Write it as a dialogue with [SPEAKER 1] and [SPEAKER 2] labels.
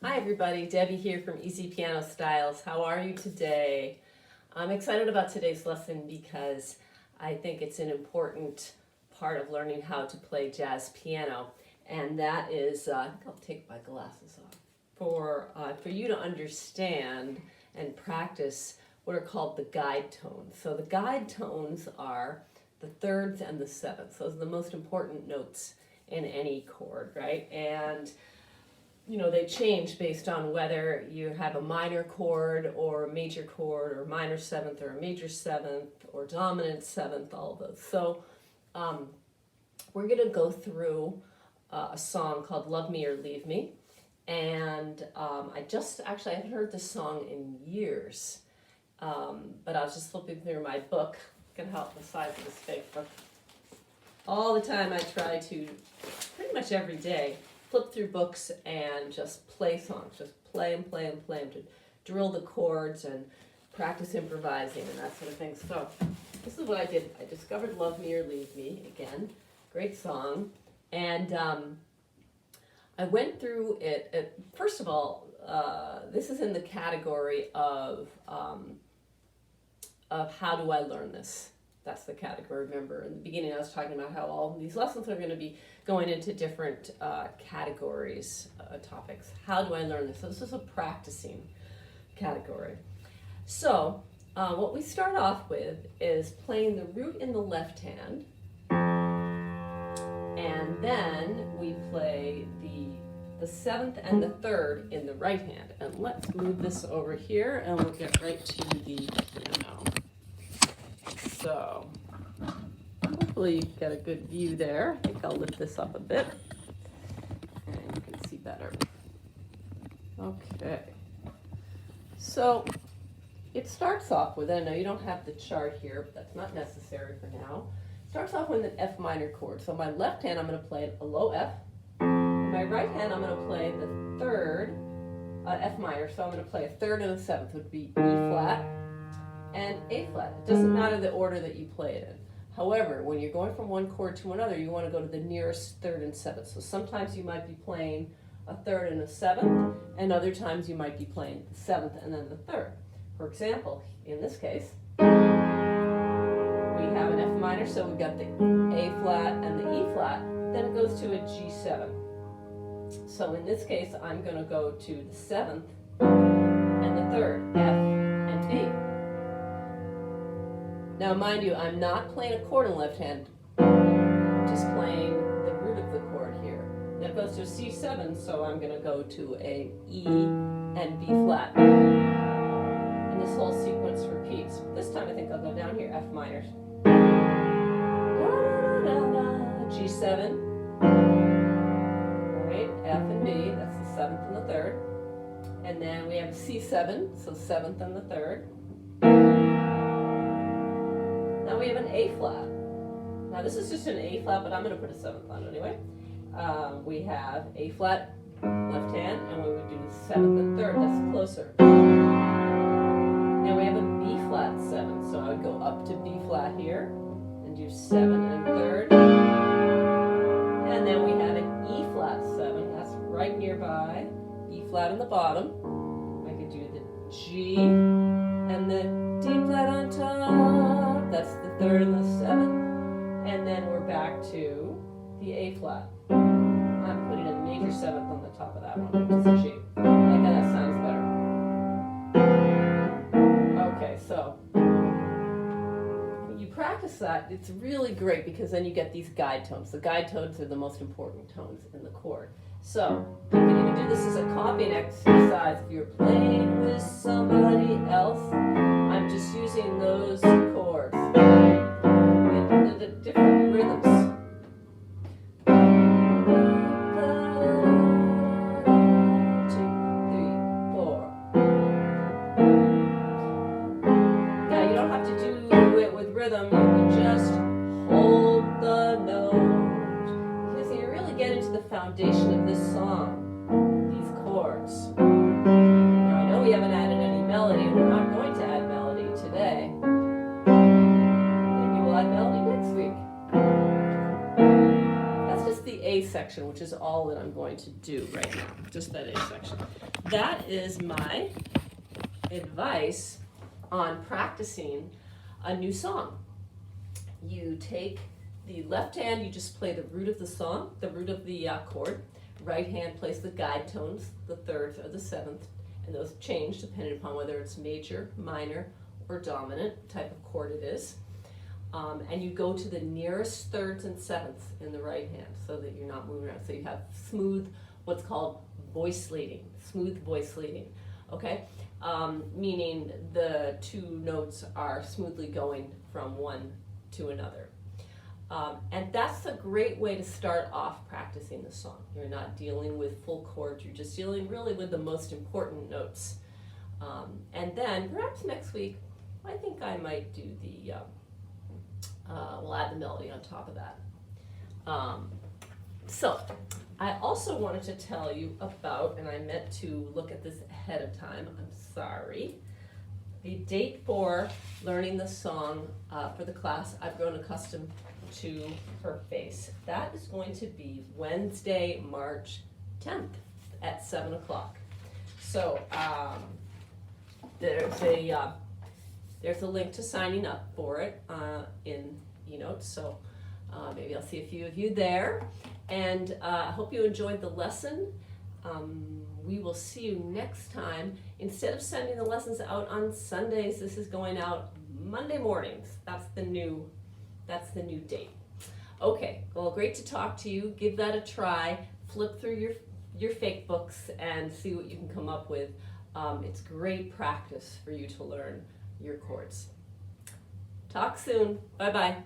[SPEAKER 1] Hi everybody, Debbie here from Easy Piano Styles. How are you today? I'm excited about today's lesson because I think it's an important part of learning how to play jazz piano, and that is, I think I'll take my glasses off, for you to understand and practice what are called the guide tones. So the guide tones are the thirds and the sevenths. Those are the most important notes in any chord, right? And they change based on whether you have a minor chord or a major chord or minor seventh or a major seventh or dominant seventh, all of those. So we're going to go through a song called Love Me or Leave Me. And I haven't heard this song in years, but I was just flipping through my book. Can help the size of this fake book. All the time I try to, pretty much every day, flip through books and just play songs, just play and play and play them, to drill the chords and practice improvising and that sort of thing. So this is what I did. I discovered Love Me or Leave Me, again, great song. And I went through it. First of all, this is in the category of how do I learn this? That's the category. Remember, in the beginning I was talking about how all these lessons are going to be going into different categories, topics. How do I learn this? So this is a practicing category. So what we start off with is playing the root in the left hand, and then we play the seventh and the third in the right hand. And let's move this over here and we'll get right to the piano. So hopefully you get a good view there. I think I'll lift this up a bit and you can see better. Okay. So it starts off with, I know you don't have the chart here, but that's not necessary for now. It starts off with an F minor chord. So my left hand I'm going to play a low F. In my right hand I'm going to play the third F minor. So I'm going to play a third and a seventh, would be E flat and A flat. It doesn't matter the order that you play it in. However, when you're going from one chord to another, you want to go to the nearest third and seventh. So sometimes you might be playing a third and a seventh, and other times you might be playing the seventh and then the third. For example, in this case, we have an F minor, so we've got the A flat and the E flat, then it goes to a G7. So in this case, I'm going to go to the seventh and the third, F and B. Now, mind you, I'm not playing a chord in the left hand, I'm just playing the root of the chord here. That goes to a C7, so I'm going to go to a E and B flat. And this whole sequence repeats. This time I think I'll go down here, F minor. G7. All right, F and B, that's the seventh and the third. And then we have a C7, so seventh and the third. Now we have an A flat. Now this is just an A flat, but I'm going to put a seventh on anyway. We have A flat left hand, and we would do the seventh and third. That's closer. Now we have a B flat 7, so I would go up to B flat here and do 7 and third. And then we have an E flat 7. That's right nearby. E flat on the bottom. I could do the G and the D flat on top. That's the third and the seventh. And then we're back to the A flat. I'm putting a major seventh on the top of that one, which is a G. Like that sounds better. Okay, so when you practice that, it's really great because then you get these guide tones. The guide tones are the most important tones in the chord. So you can even do this as a copying exercise if you're playing with somebody else. I'm just using those chords with the different rhythms. 1, 2, 3, 4. Now you don't have to do it with rhythm. You can just hold the note because you really get into the foundation of this song, these chords. Now I know we haven't added any melody, and we're not going to add melody today. Maybe we'll add melody next week. all that I'm going to do right now, just that A section. That is my advice on practicing a new song. You take the left hand, you just play the root of the song, the root of the chord. Right hand plays the guide tones, the third or the seventh, and those change depending upon whether it's major, minor, or dominant type of chord it is. And you go to the nearest thirds and sevenths in the right hand so that you're not moving around. So you have smooth, what's called voice leading, smooth voice leading, okay? Meaning the two notes are smoothly going from one to another. And that's a great way to start off practicing the song. You're not dealing with full chords, you're just dealing really with the most important notes. And then perhaps next week, I think I might do the, we'll add the melody on top of that. So I also wanted to tell you about, and I meant to look at this ahead of time, I'm sorry, the date for learning the song for the class I've Grown Accustomed to Her Face. That is going to be Wednesday, March 10th at 7 o'clock. So there's a link to signing up for it in eNotes, so maybe I'll see a few of you there. And I hope you enjoyed the lesson. We will see you next time. Instead of sending the lessons out on Sundays, this is going out Monday mornings. That's the new date. Okay, well, great to talk to you. Give that a try. Flip through your fake books and see what you can come up with. It's great practice for you to learn your chords. Talk soon. Bye-bye.